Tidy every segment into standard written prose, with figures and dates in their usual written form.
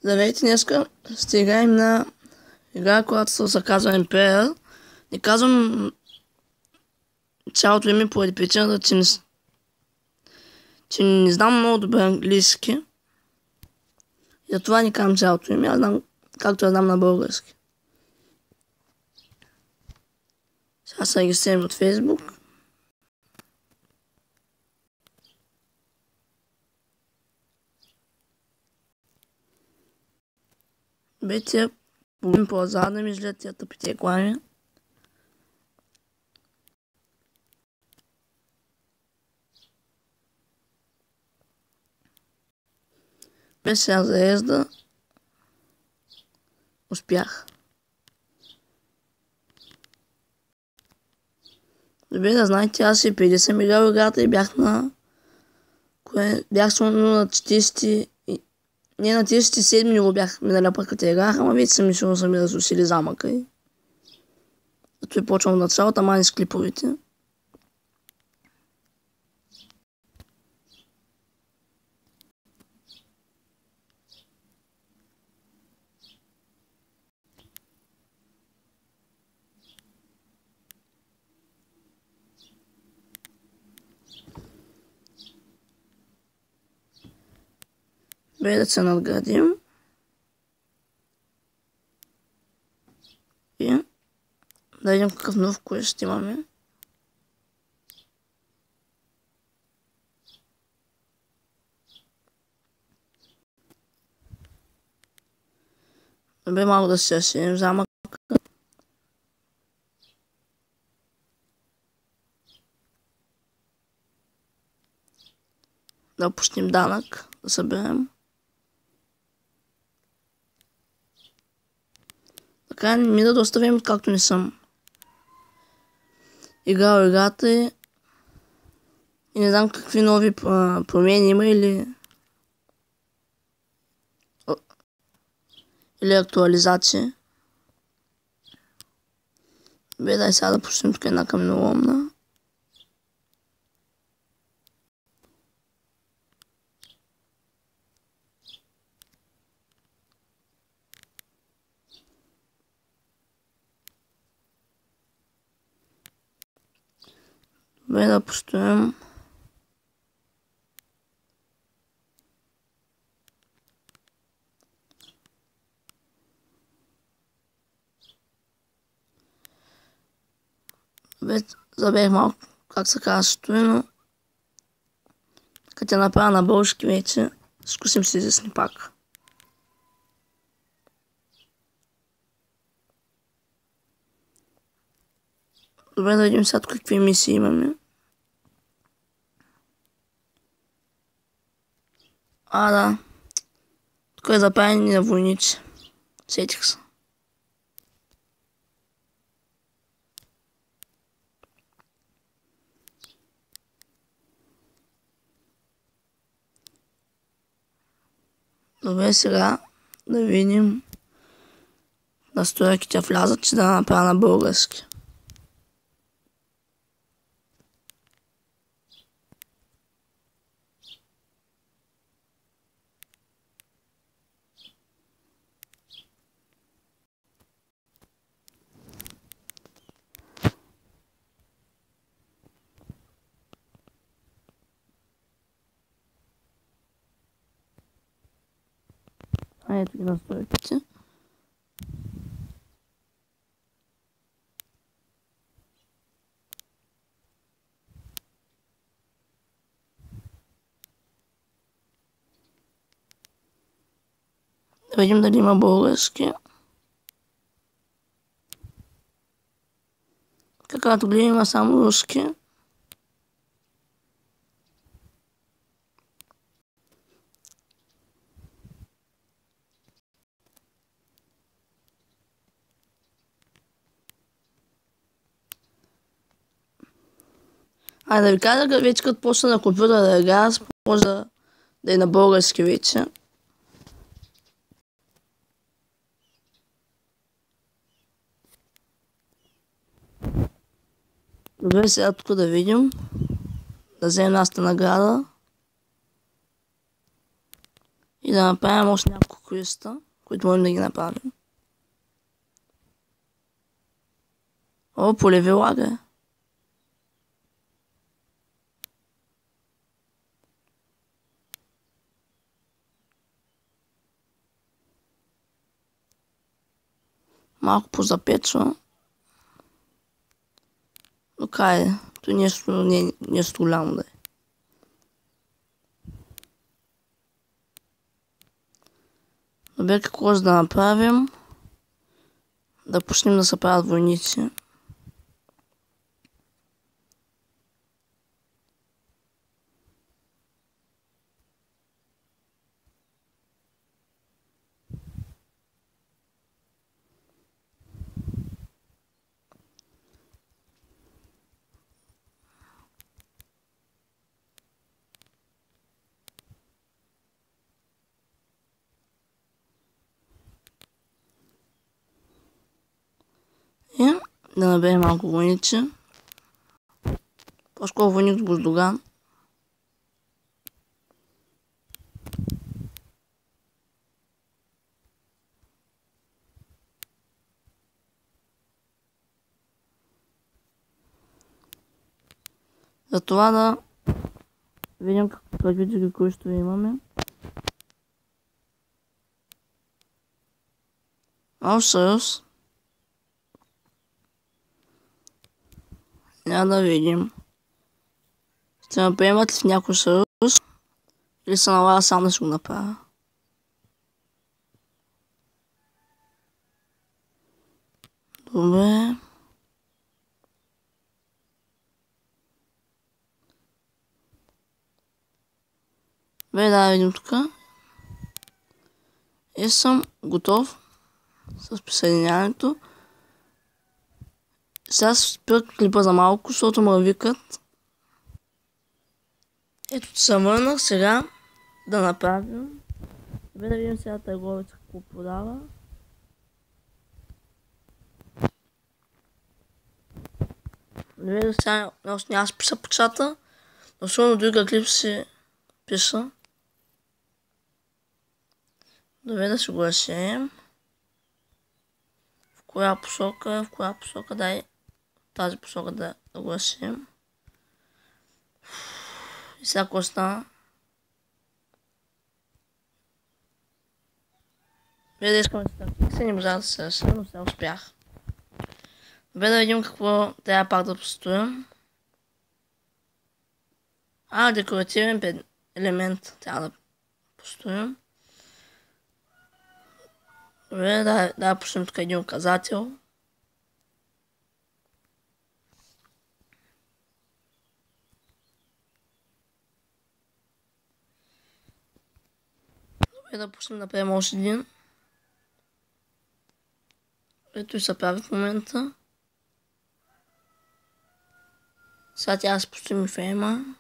Здравейте, днеска ще играем на игра, която се казва Empire. Не казвам цялото име поради причината, че не знам много добре английски. И затова не казвам цялото име, аз знам както я знам на български. Сега се регистрирам от Facebook. Тия половин по азар да ми изгледат тия тъпите реклами. Без сега заезда успях. Добре, да знаете, аз и преди съм играл играта и бях само на 40... Не, на 37 ниво бях миналя път като играх, ама вече съм мислил, са ми разрушили замъка и... Зато и почвам от началото, ама не с клиповете. Бе да се надградим. И да видим какъв нов квест ще имаме. Добре, малко да се разширим замъка. Да опустим данък, да съберем. Така не ми да оставим, както не съм играл играта и не знам какви нови промени има или актуализации. Бе, дай сега да пуснем тук една каменоломна. Добре, да построим. Добре, забех малко как се казва стои, но като я направя на български вече, скусим се изясни пак. Добре, да видим сега какви мисии имаме. Да. Тук е запаяне на войници. Сетих се. Добре, сега да видим настройките влязат, че да направя на български. Ето ги настройките. Да видим дали има български. Както гледам, има само руски. Да ви кажа, вече като почна на компютъра да играя, може да е на български вече. Добре, сега тук да видим. Да вземем нашата награда. И да направим още няколко квеста, които можем да ги направим. О, полеви лага. Малко позапечва. Но кай, то нещо нещо голямо да е. Добре, какво да направим? Да почнем да се правят войници. И да наберем малко войници. По-скоро войник с буздоган. За това да видим какви други квестове имаме. Нов съюз. Няма да видим. Ще ме приемат ли в някой съюз? Или се налага сам да си го направя? Добре. Бе, да видим тук. И съм готов с присъединяването. Сега спира клипа за малко, защото ме викат. Ето, се върнах сега да направим. Бе, да видим сега търговец какво продава. Добре, да сега още няма да пиша по чата. Но сигурно друга клип си пиша. Добре, да си го разширим. В коя посока, дай тази посока да го разширим. И сега какво стана? Добре, да искам да се не можа да се разширим, но сега успях. Добре, да видим какво трябва пак да построим. Декоративен елемент трябва да построим. Добре, да почнем тук един указател. Добре, да почнем да правим още един. Ето и се прави в момента. Сега трябва да се построим фрейма.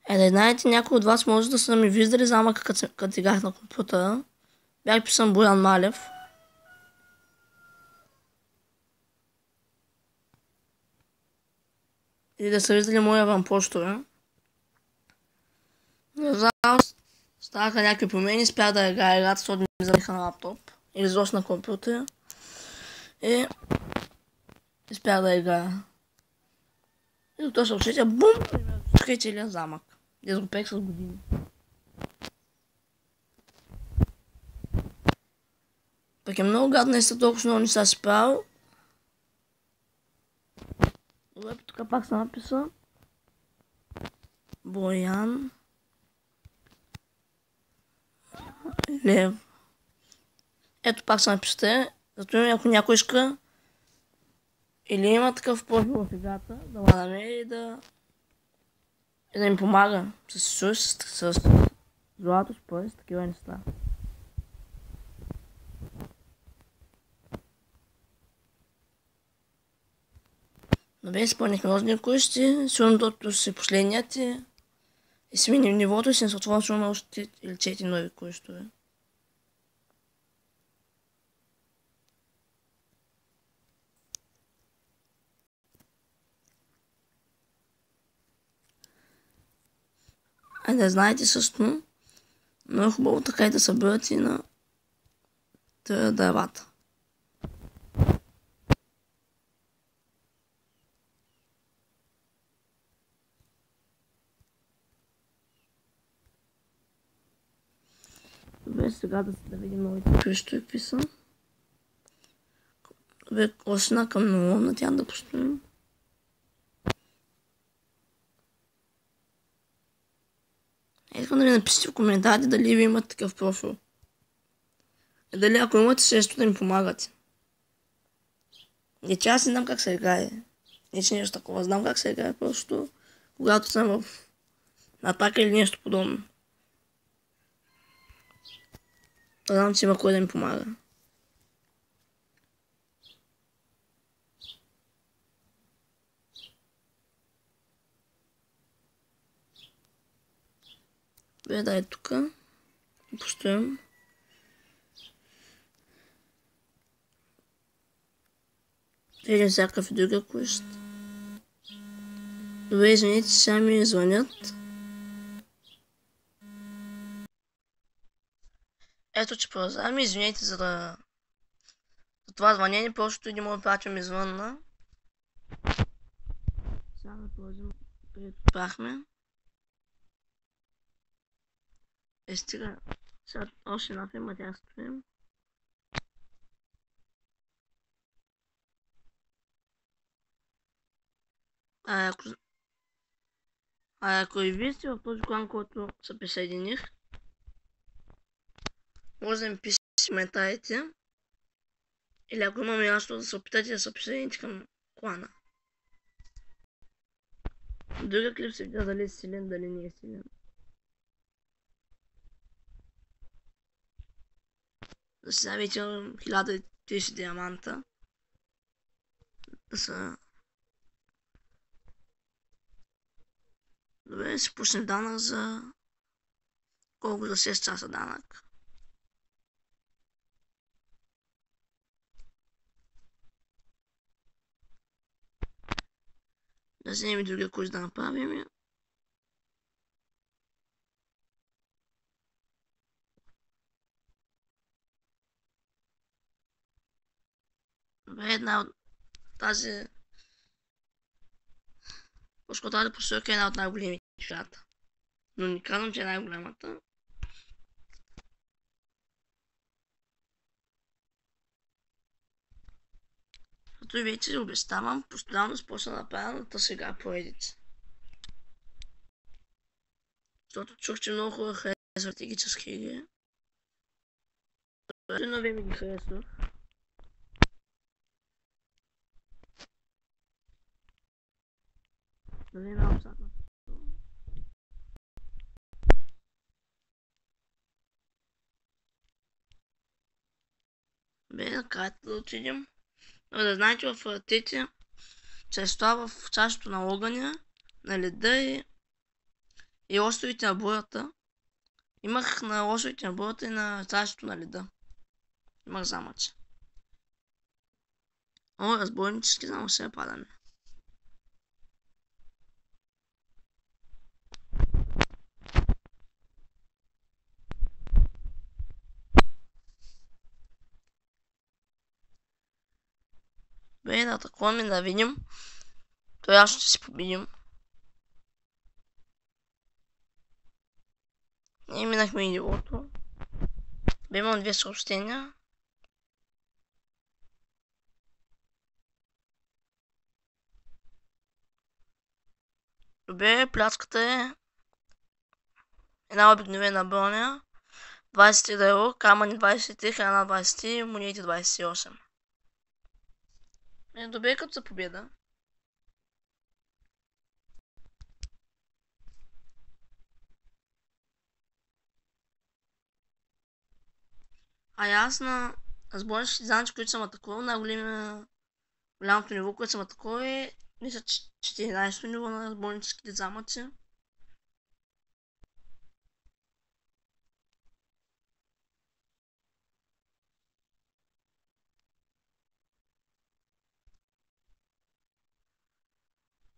Да знаете, някой от вас може да са ми виждали замъка, като играх на компютъра. Бях писан Боян Малев. Или да са виждали моя ванпостове. Не знам, ставаха някакви промени, спрях да играя играта, защото ми залиха на лаптоп. Или изобщо на компютъра. И спрях да играя. И до този съобщение, бум! И целият замък. Дез го пек с години. Пък е много гадно и след толкова много неща си правил. Добре, тук пак съм написал. Боян Лев. Ето пак съм написал. Зато ако някой иска или има такъв профил в играта, да ме намери и да им помага с злато, според, с такива неща. Добре, изпълнихме розни кущи, сигурно дото си последният и си минем нивото и си се отворим сигурно още или 4 нови кущове. а не знаете също, но е хубаво така и да се бъдат и на дървата. Добре, сега да видим новите кръщи, какви са. Добре, осина към на тя да построим. Искам да ми напишете в коментарите дали ви имат такъв профил. И дали ако имате срещу да ми помагате. Не че аз не знам как се играе. Не че нещо такова. Знам как се играе, просто когато съм в атака или нещо подобно. Знам, че има кой да ми помага. Добре, дай тук. Построим. Видим всякакъв друг квест. Добре, извините, че сега ми звънят. Ето, че продължавам. Извините за това звънение, просто един мой приятел ми звънна. Сега да продължим където спряхме. Стига. Сега още една фирма тя строим. Ако и вие сте в този клан, който се присъединих, може да ми пишете в коментарите. Или ако има място да се опитате да се присъедините към клана. Другия клип се видя дали е силен, дали не е силен. За сега вече 1030 диаманта. Да са... Добре, си пуснем данък за... колко за 6 часа данък. Да вземем и другия курс да направим. Добре, една от тази... По-скоро тази посилка е една от най-големите в свята. Но не казвам, че е най-голямата. Като и вече обещавам, постоянно започна да правя на сега поредица. Защото чух, че много хора харесват стратегически игри. Но ви ми ги харесвах. Дали е на обсадна. Бе, накрая да отидем. Но да знаете, в артите, чрез това в чашето на огъня, на леда и островите на бурата. Имах на островите на бурата и на чашето на леда. Имах замъче. О, разбойнически замък ще падаме. Бе, да атакуваме, да видим. Той аз ще си победим. Ние минахме и нивото. Бе, имам 2 съобщения. Добре, пляската е една обикновена броня. 20 лева, камъни 23, храна 20, монети 28. Добре, като за победа. Аз на разбойническите замъци, които съм атакувал, голямото ниво, което съм атакувал е, мисля, 14-то ниво на разбойническите замъци.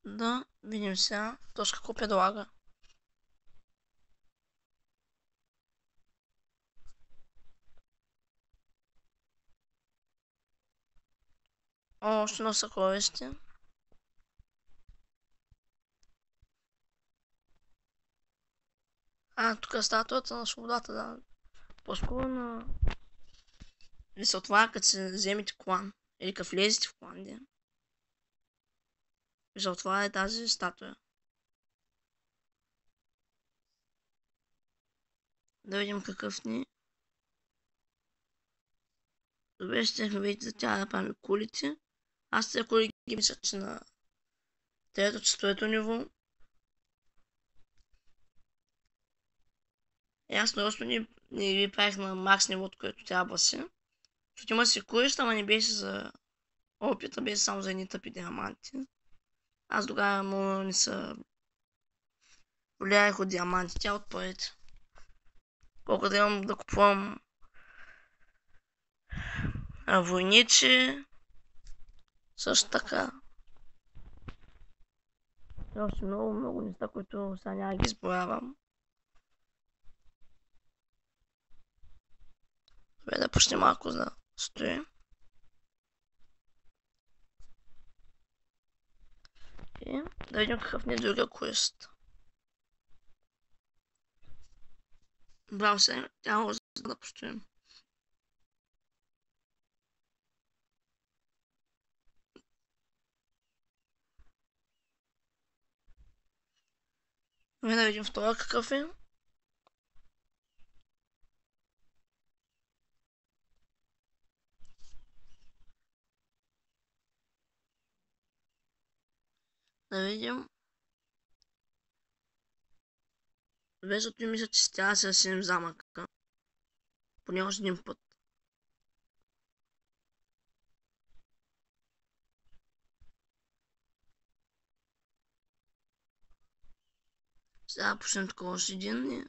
Да видим сега точка какво предлага. Още едно съкровище. Тук е статуята на свободата, да. По-скоро на... Ви се отваря, като се вземете клан. Или като влезете в клан, да. Ви се отваря тази статуя. Да видим какъв ни. Добре, ще видите за тя да правим кулите. Аз тези кули ги мисля, че на 3-4 ниво. Аз просто не ви правих на макс нивото, което трябва си. Защото има си кулища, ама не беше за опита, беше само за едни тъпи диаманти. Аз тогава му не са влияех от диамантите, от парите. Колко да имам да купувам войничи. Също така. И още много неща, които сега няма ги изброявам. Добре, да почне малко да стои. И да видим какъв ни е другия квест. Браво се, тя може да постоим. Добре, да видим втора какъв е. Да видим. Везото ми мисля, че с тя се синим замъка. Поне още един път. Сега почнем такова още един.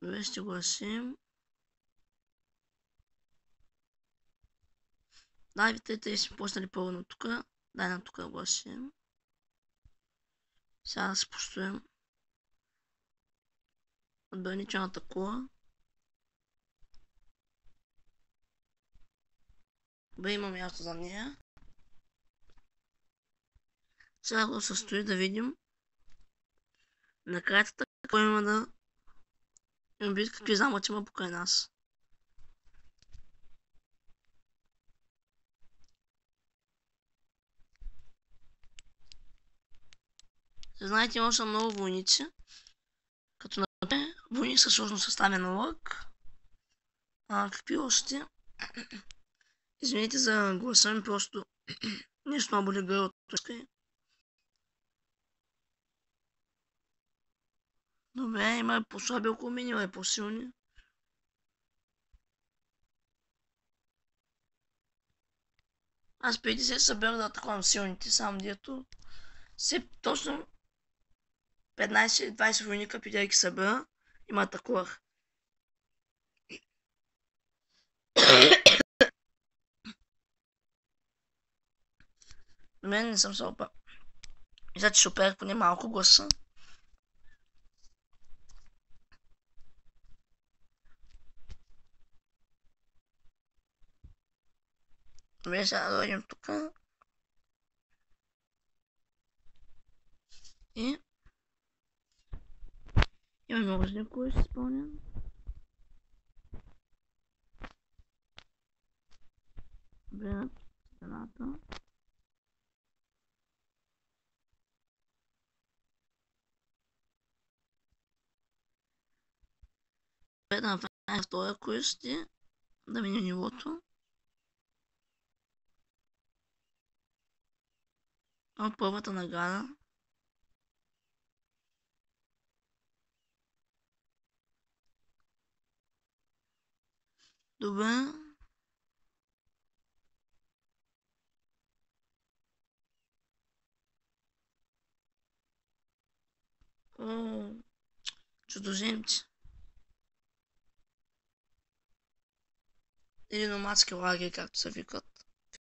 Добре, ще гласим. Дай ви те си почнали пълно тук. Дай на тук да гласим. Сега да се постоим. Отбранителната кола. Добре, има място за нея. Сега го състои да видим. На картата какво има да... Имам вид какви замъци има покрай нас. Знаете, има още много войници. Като например, войник със сложно съставен лък. Какви още? Извините за гласа ми, просто нещо много боли гърлото. Добре, има и по-слаби около мен, има и по-силни. Аз преди се събирах да атакувам силните, само дето все точно 15-20 войника преди да ги събера, има атакувах. До мен не съм се опа. Мисля, че ще операх поне малко гласа. Добре, сега да дойдем тук. И... имаме още кое ще изпълням. Добре, на стената. Добре, да направим втория квест и да минем нивото. От първата награда. Добре. Чудоземци. Или номадски лагери, както се викат.